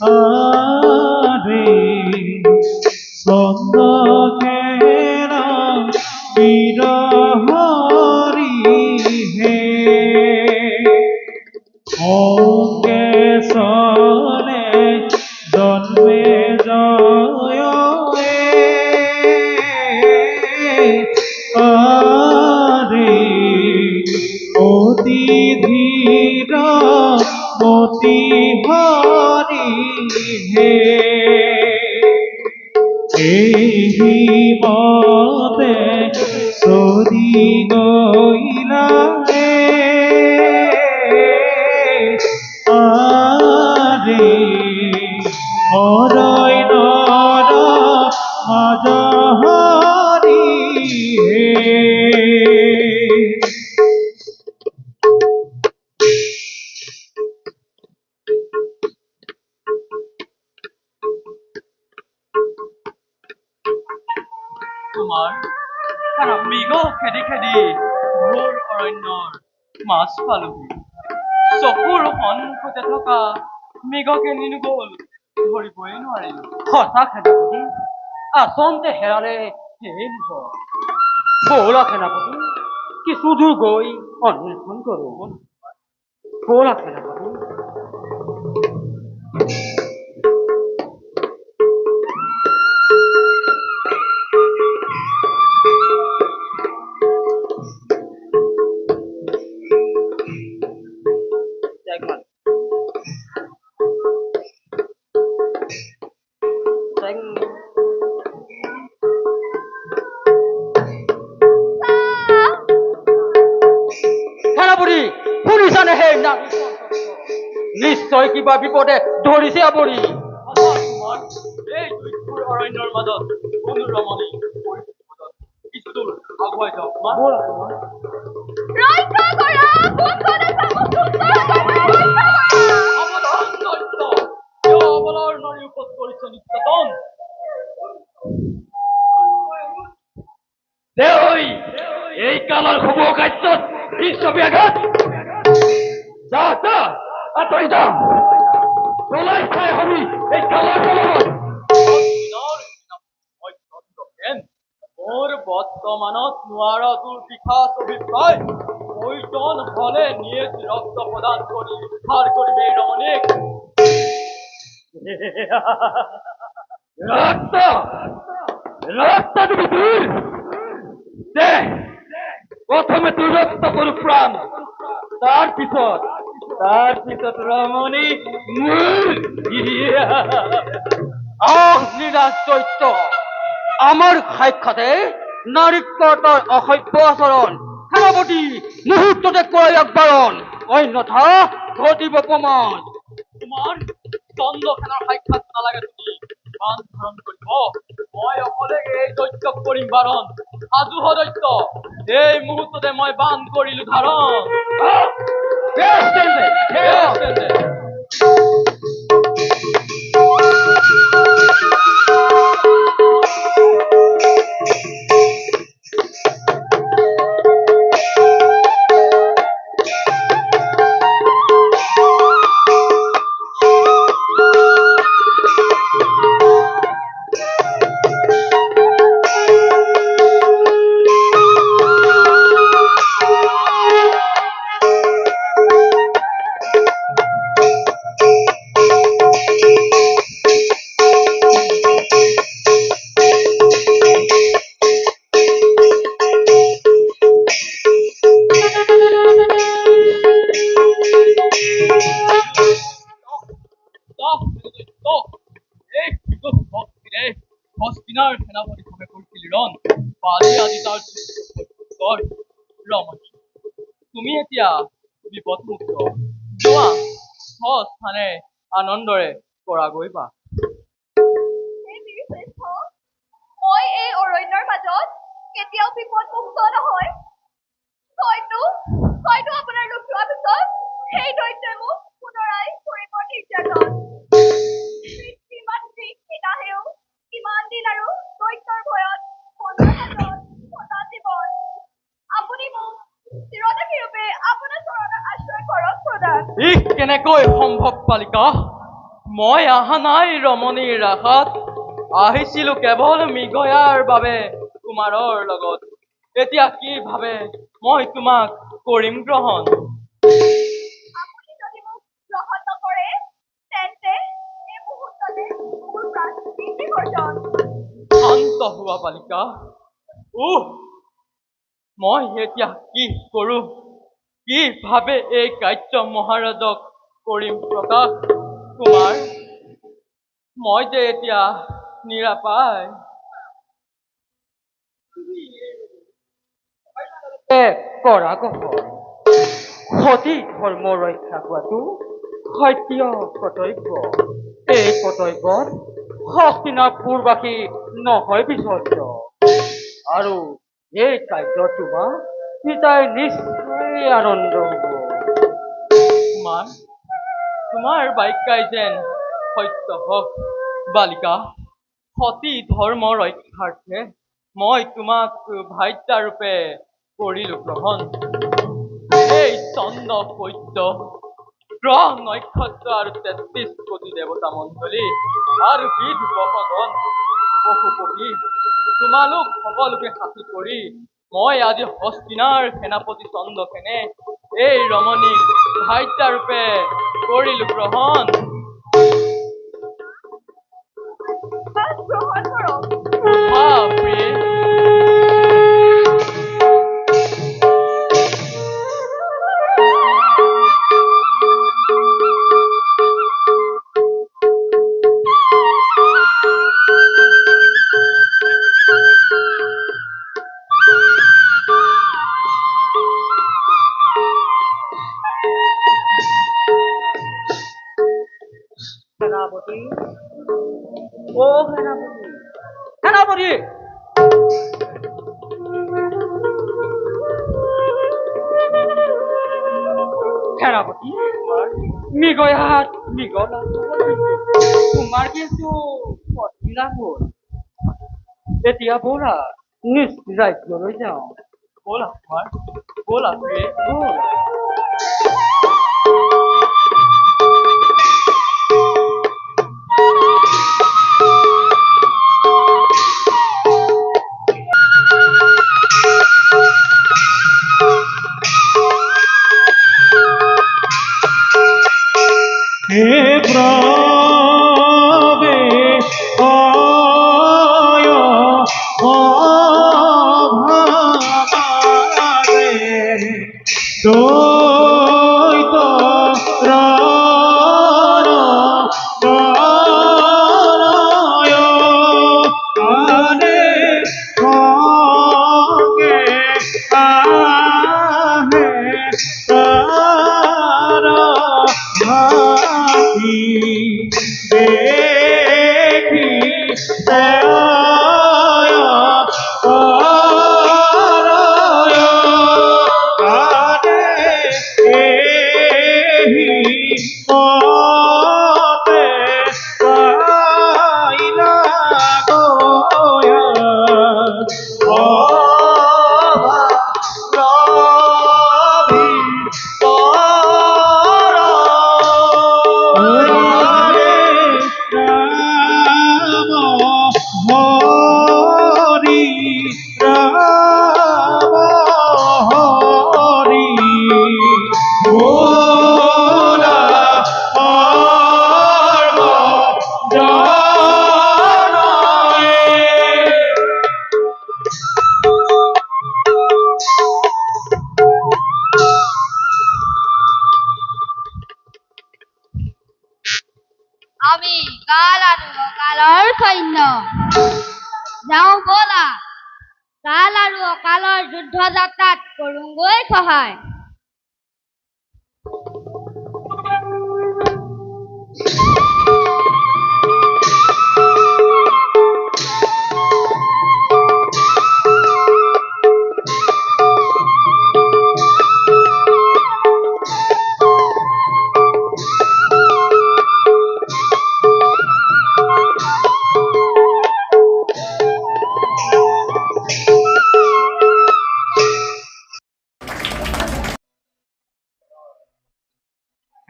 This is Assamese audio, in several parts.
আরে চন্দকেরা বিরহরি হে অঙ্গে সনে জন্মে জয় আরে অতি ধীর মতি হরি হে এহি মতে সরি গইলা হে আরে অরয় নর মাজ হরি হে তোমাৰ মৃগ খেদি খেদি ঘোৰ অৰণ্যৰ মাছ পালোহি চকুৰ সন্মুখতে থকা মৃগ কেনিনো গল ধৰিবই নোৱাৰিলো কথা সেনাপতি আচলতে হেৰালে সেয়ে দিব বৌলা সেনাপতি কিছু দূৰ গৈ অন্বেষণ কৰো বৌলা সেনাপতি সেনাপতি শুনিছানে সেই নাৰী নিশ্চয় কিবা বিপদে ধৰিছে আপৰি তোমাৰ এই দুইপুৰ অৰণ্যৰ মাজত কোনো ৰমণী কিছু দূৰ আগুৱাই যাওক ৰক্ষা কৰা কোনফালে যাব সাৱধান দৈত্য কিয় অবলাৰ নাৰীৰ ওপৰত কৰিছে নিৰ্যাতন এই কালৰ শুভ কাৰ্যত বিশ্বব্যাঘাত যা যা আঁতৰি যা ওলাই চাই হবি এই কালৰ কলমত মোৰ বৰ্তমানত নোৱাৰ তোৰ পিঠাত অভিপ্ৰায় প্ৰয়োজন হলে নিজ ৰক্ত প্ৰদান কৰি উদ্ধাৰ কৰিম এই ৰমণীক ৰক্ত ৰক্ত তুমি দূৰ দে প্ৰথমে তোৰ ৰক্ত কৰো প্ৰাণ তাৰপিছত ৰমণী নিৰাশ দৈত্য আমাৰ সাক্ষাতে নাৰীক তই অসভ্য আচৰণ সেনাপতি মুহূৰ্ততে কৰায়ক বাৰণ অন্যথা ঘটিব প্ৰমাণ তোমাৰ চন্দ্ৰসেনাৰ সাক্ষাৎ নালাগে তুমি বান ধাৰণ কৰিব মই অকলে এই দৈত্যক কৰিম বাৰণ সাজু হ দৈত্য এই মুহূৰ্ততে মই বান কৰিলো ধাৰণ হস্তিনাৰ সেনাপতি ভাৱে কৰিছিল ৰণ পালি আজি তাৰ ৰমণী তুমি এতিয়া বিপদমুক্ত যোৱা স্থানে আনন্দৰে পৰা গৈ বা মই এই অৰণ্যৰ মাজত কেতিয়াও বিপদমুক্ত নহয় হয়তো আপোনাৰ লোক লোৱাৰ পিছত সেই দৈত্যই মোক পুনৰাই কৰিব নিৰ্যাতন কিমান দিন আৰু দৈত্যৰ ভয়ত জীৱন আপুনি মোক চিৰদিন ৰূপে আপোনাৰ চৰণত আশ্ৰয় কৰক প্ৰদান কেনেকৈ সম্ভৱ বালিকা মই অহা নাই ৰমণীৰ আশাত, আহিছিলো কেৱল মৃগয়াৰ বাবে কুমাৰৰ লগত। এতিয়া কি ভাবে মই তোমাক কৰিম গ্ৰহণ? আপুনি যদি মোক গ্ৰহণ নকৰে তেন্তে এই মুহূৰ্ততে মোৰ প্ৰাণ বিসৰ্জন। শান্ত হোৱা বালিকা। মই এতিয়া কি কৰো? কি ভাবে এই কাৰ্য মহাৰাজক কৰিম প্ৰকাশ? কুমাৰ, মই যে এতিয়া নিৰাপায়। কৰা গহৰ সতী ধৰ্ম ৰক্ষা কৰাটো সত্য কৰ্তব্য। এই কৰ্তব্যত হস্তিনাপুৰবাসী নহয় বিচৰ্য। আৰু এই কাৰ্যত তোমাৰ পিতাই নিশ্চয় আনন্দ হ'ব। কুমাৰ, তোমাৰ বাক্যাই যেন সত্য হওক। বালিকা, সতী ধৰ্ম ৰক্ষাৰ্থে মই তোমাক ভাৰ্যাৰূপে কৰিলো গ্ৰহণ। এই চন্দ্ৰ সূৰ্য গ্ৰহ নক্ষত্ৰ আৰু ৩৩ কোটি দেৱতা মণ্ডলী আৰু বিধ বসগণ পশু পক্ষী তোমালোক সকলোকে সাথী কৰি মই আজি হস্তিনাৰ সেনাপতি চন্দ্ৰসেনে এই ৰমণীক ভাৰ্যাৰূপে কৰিলো গ্ৰহণ। গ্ৰহণ কৰক। বাপৰে, সেনাপতি, অ সেনাপতি, সেনাপতি! সেনাপতি, মৃগয়াত মৃগ লাভ তোমাৰ কিন্তু পত্নী লাভ হ'ল। এতিয়া ব'লা নিজ ৰাজ্যলৈ যাওঁ। ব'লা কুমাৰ, ব'লা প্ৰিয়ে। ব'লা। হে প্রবেশয় অভাবাদে দ্বৈত রণ প্রণয় আনে সঙ্গে আহে তার ভাতি দেখি দয়ায় করয় আনে এহি পথে পাইলা গয়া আমি কাল আৰু অকালৰ সৈন্য যাওঁ ব'লা, কাল আৰু অকালৰ যুদ্ধ যাত্ৰাত কৰোঁগৈ সহায়।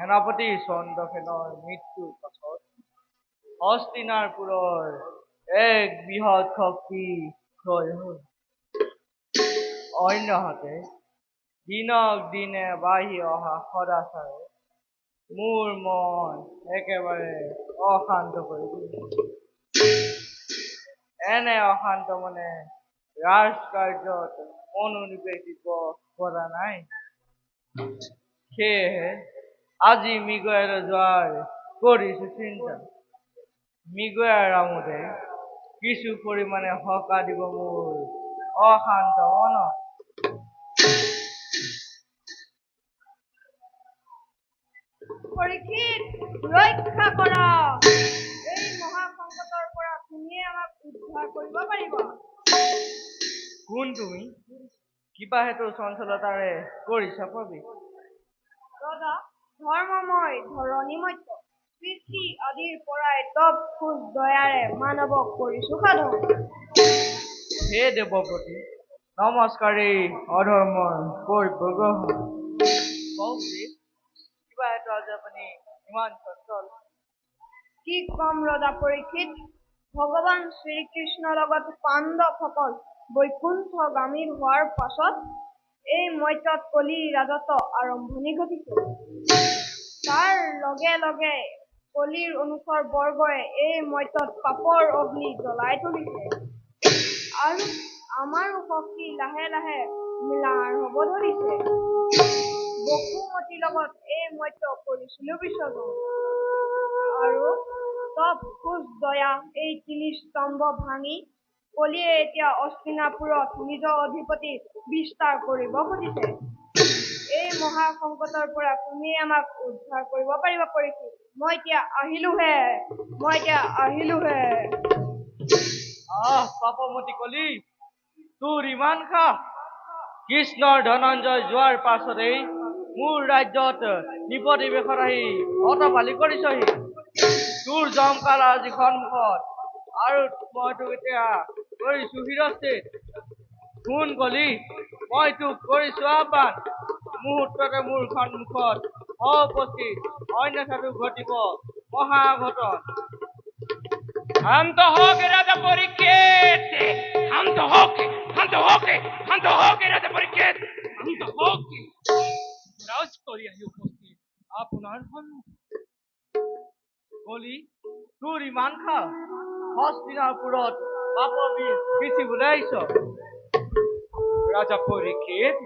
সেনাপতি চন্দ্ৰসেনৰ মৃত্যুৰ পাছত হস্তিনাপুৰৰ এক বৃহৎ শক্তি ক্ষয় হ'ল। অন্যহাতে দিনক দিনে বাঢ়ি অহা সদাচাৰে মোৰ মন একেবাৰে অশান্ত কৰি তুলিছে। এনে অশান্ত মনে ৰাজকাৰ্যত মনোনিৱেশ দিব পৰা নাই। সেয়েহে আজি মৃগয়ালৈ যোৱাৰ কৰিছো চিন্তা। মৃগয়াৰ আমোদে কিছু পৰিমাণে সকাহ দিব মোৰ অশান্ত মনত। পৰীক্ষিত, ৰক্ষা কৰা। এই মহাসংকটৰ পৰা তুমিয়ে আমাক উদ্ধাৰ কৰিব পাৰিব। কোন তুমি? কিবা হেতু চঞ্চলতাৰে কৰিছা প্ৰৱেশ? ৰজা, ধৰ্মময় ধৰণীমত্য সৃষ্টি আদিৰ পৰাই তপ খোজ দয়াৰে মানৱক কৰিছো সাধন। হে দেৱপ্ৰতি, নমস্কাৰী অধৰ্মৰ কৰ্তব্য। কিবা হেতু আজি আপুনি ইমান চঞ্চল? কি কম ৰজা পৰীক্ষিত, ভগৱান শ্ৰীকৃষ্ণৰ লগত পাণ্ডৱসকল বৈকুণ্ঠগামী হোৱাৰ পাছত এই মৰ্ত্যত কলিৰ ৰাজত্ব আৰম্ভণি ঘটিছে। তাৰ লগে লগে কলিৰ অনুচৰ বৰ্গই এই মৰ্ত্যত পাপৰ অগ্নি জ্বলাই তুলিছে। আৰু আমাৰো শক্তি লাহে লাহে ম্লান হ'ব ধৰিছে। বসুমতীৰ লগত এই মৰ্ত্য কৰিছিলো বিসৰ্জন। আৰু তপ খোজ দয়া এই তিনি স্তম্ভ ভাঙি কলিয়ে এতিয়া হস্তিনাপুৰত নিজৰ অধিপতি বিস্তাৰ কৰিব খুজিছে। এই মহাসংকটৰ পৰা তুমি আমাক উদ্ধাৰ কৰিব পাৰিবা পৰীক্ষিত। মই এতিয়া আহিলোহে। পাপমতী কলি, তোৰ ইমান সাহ? কৃষ্ণৰ ধনঞ্জয় যোৱাৰ পাছতেই মোৰ ৰাজ্যত নিপতিবেশত আহি অতপালি কৰিছহি। তোৰ জমকাল আজি সন্মুখত, আৰু মই তোক এতিয়া কৰিছো শিৰচ্ছেদ। শুন কলি, মই তোক কৰিছো আহ্বান। মুহূৰ্ততে মোৰ সন্মুখত উপস্থিত, অন্যথাটো ঘটিব মহাঘটন। শান্ত হওক ৰাজা পৰীক্ষিত, শান্ত হওক ৰাজা পৰীক্ষিত, শান্ত হওক। ৰাজ কৰি আহি উপস্থিত আপোনাৰ সন্মুখত। কলি, তোৰ ইমান সাহ? হস্তিনাপুৰত পাপৰ বিষ বিচিবলৈ আহিছ? ৰাজা পৰীক্ষিত,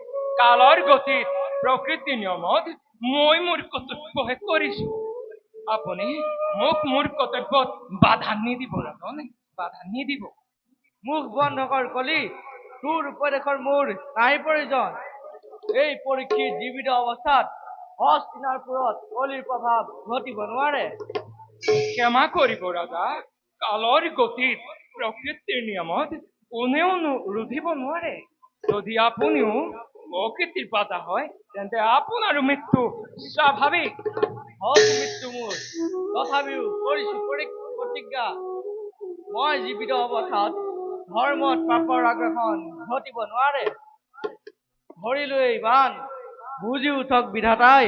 কালৰ গতিত প্ৰকৃতি নিয়মত মই মোৰ কৰ্তব্য কৰিছো। আপুনি মোক মোৰ কৰ্তব্যত বাধা নিদিব ৰাজন, বাধা নিদিব। মুখ বন্ধ কৰ কলি, তোৰ উপদেশৰ মোৰ নাই প্ৰয়োজন। এই পৰীক্ষিত জীৱিত অৱস্থাত হস্তিনাপুৰত কলিৰ প্ৰভাৱ ঘটিব নোৱাৰে। ক্ষমা কৰিব ৰাজা, কালৰ গতিত প্ৰকৃতিৰ নিয়মত কোনেও ৰুধিব নোৱাৰে। যদি আপুনিও প্ৰকৃতিৰ বাধা হয়, তেন্তে আপোনাৰো মৃত্যু স্বাভাৱিক। হওক মৃত্যু মোৰ, তথাপিও কৰিছো প্ৰতিজ্ঞা। মই জীৱিত অৱস্থাত ধৰ্মত পাপৰ আগ্ৰাসন ঘটিব নোৱাৰে। ধৰিলৈ বান, বুজি উঠক বিধাতাই।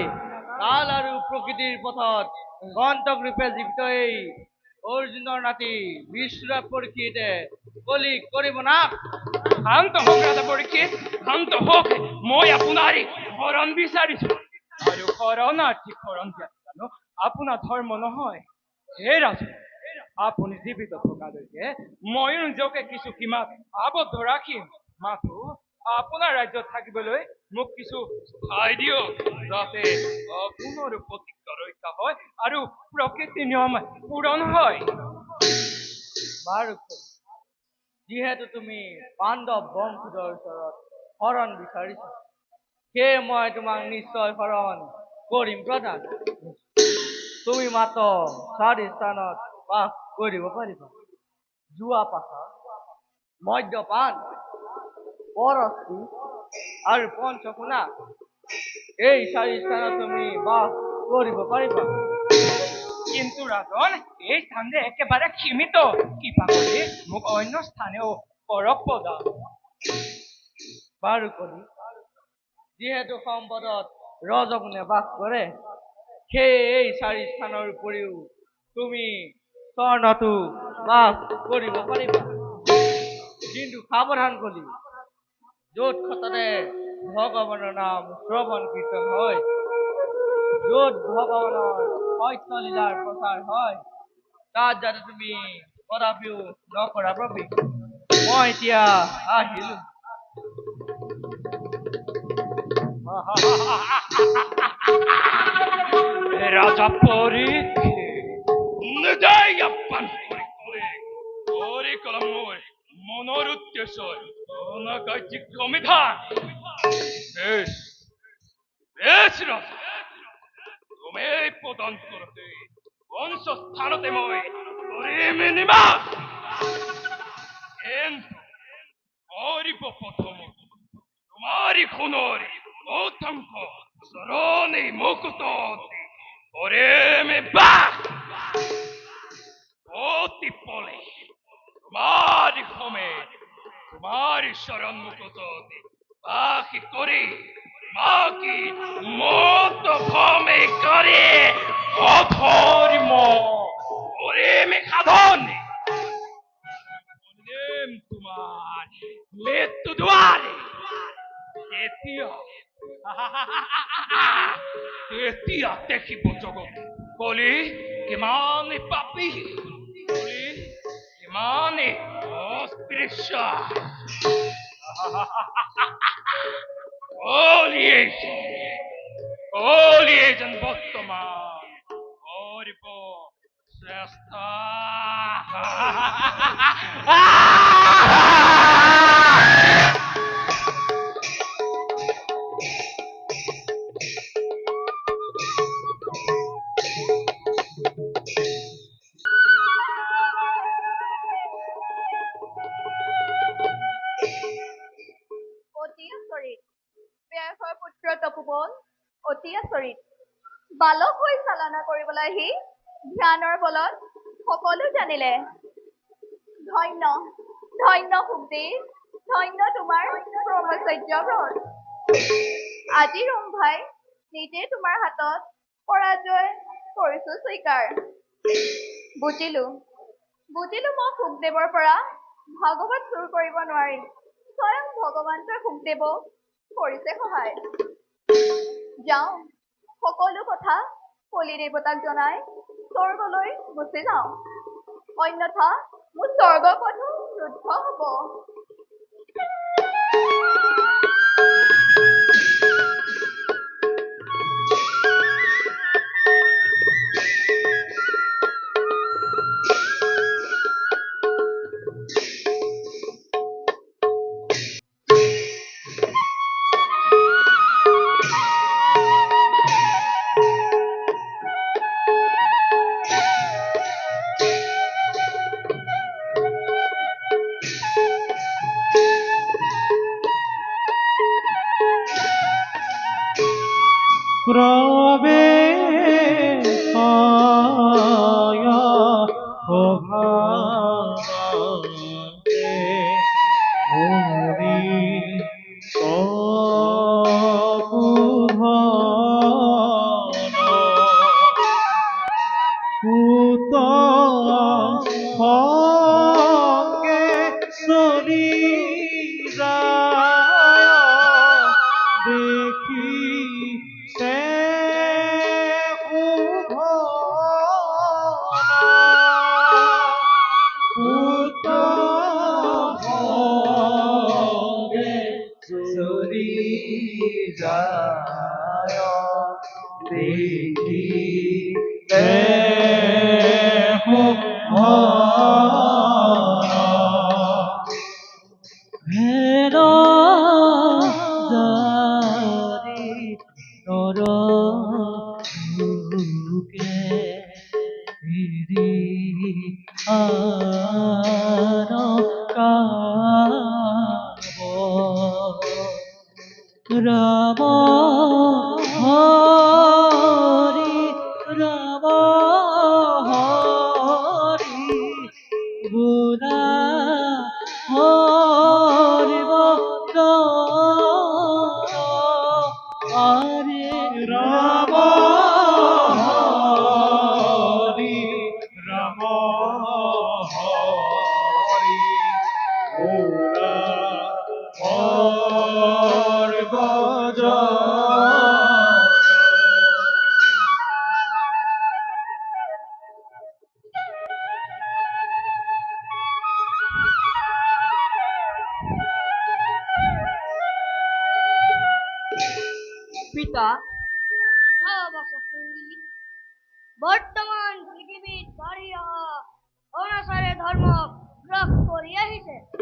কাল আৰু প্ৰকৃতিৰ পথত গন্তক ৰূপে জীৱিত এই অৰ্জুনৰ নাতি বিশ্বৰাপ পৰীক্ষিতে কলিক কৰিব নাশ। শান্ত হওক ৰাজা পৰীক্ষিত, শান্ত হওক। মই আপোনাৰে শৰণ বিচাৰিছো, আৰু শৰণাৰ্থী শৰণ দিয়াটো জানো আপোনাৰ ধৰ্ম নহয়। হে ৰাজা, আপুনি জীৱিত থকালৈকে মই নিজকে কিছু সীমাত আবদ্ধ ৰাখিম। মাথো আপোনাৰ ৰাজ্যত থাকিবলৈ মোক কিছু ঠাই দিয়ক, যাতে আপোনাৰো প্ৰতিজ্ঞা ৰক্ষা হয় আৰু প্ৰকৃতিৰ নিয়ম পূৰণ হয়। বাৰু, যিহেতু তুমি পাণ্ডৱ বংশধৰ ওচৰত শৰণ বিচাৰিছা, সেয়ে মই তোমাক নিশ্চয় শৰণ কৰিম প্ৰদান। তুমি মাত্ৰ 4 স্থানত বাস কৰিব পাৰিবা। জুৱা পাশা, মদ্যপান, পৰস্তি আৰু পঞ্চকোণা, এই 4 স্থানত তুমি বাস কৰিব পাৰিবা। কিন্তু ৰাজন, এই স্থানটো একেবাৰে সীমিত। কৃপা কৰি মোক অন্য স্থানেও কৰক প্ৰদান। বাৰু কলি, যিহেতু সম্পদত ৰজগুণে বাস কৰে, সেয়ে এই 4 স্থানৰ উপৰিও তুমি স্বৰ্ণটো মাফ কৰিব পাৰিবা কিন্তু সাৱধান কলি য'ত সততে ভগৱানৰ নাম শ্ৰৱণ কীৰ্তন হয় য'ত ভগৱানৰ সত্য লীলাৰ প্ৰচাৰ হয় তাত যাতে তুমি কদাপিও নকৰা প্ৰৱেশ মই এতিয়া আহিলো Raja Porike, Nedaya Panpurikole, Orikolamore, Monorutesor, Onakachi Komitan. Yes, yes, Raja. Tume podan korte, onso stanote moi, orime nimas. Ento, oripo potomo, tumari honori, otanko, sarone mokototi. Oreme back! Oti pole! Tumari home! Tumari sharan mukototi! Baki kori! Maki moto home kori! Otori mo! Oreme kadoni! Orem tumari! Letto duari! Etia! Etia teki bojogot. Koli, kimani papi. Koli, kimani ospirisha. Koli ejan bottoman. Oripo sesta. অতি আচৰিত ব্যয়ৰ পুত্ৰ তপোবন অতি আচৰিত বালক হৈ চালনা কৰিবলৈ আহি ধ্যানৰ বলত সকলো জানিলে ধন্য ধন্য সুখদেৱ ধন্য তোমাৰ ব্ৰহ্মচৰ্য ব্ৰত আজি ৰম্ভাই নিজে তোমাৰ হাতত পৰাজয় কৰিছো স্বীকাৰ বুজিলো বুজিলো মই সুখদেৱৰ পৰা ভাগৱত চুৰ কৰিব নোৱাৰিম স্বয়ং ভগৱানটোৱে সুখদেৱক কৰিছে সহায় যাওঁ সকলো কথা কলি দেৱতাক জনাই স্বৰ্গলৈ গুচি যাওঁ অন্যথা মোৰ স্বৰ্গ পথো ৰুদ্ধ হ'ব Rama পিতা বৰ্তমান পৃথিবীত বাঢ়ি অহা অনাচাৰে ধৰ্ম গ্ৰাস কৰি আহিছে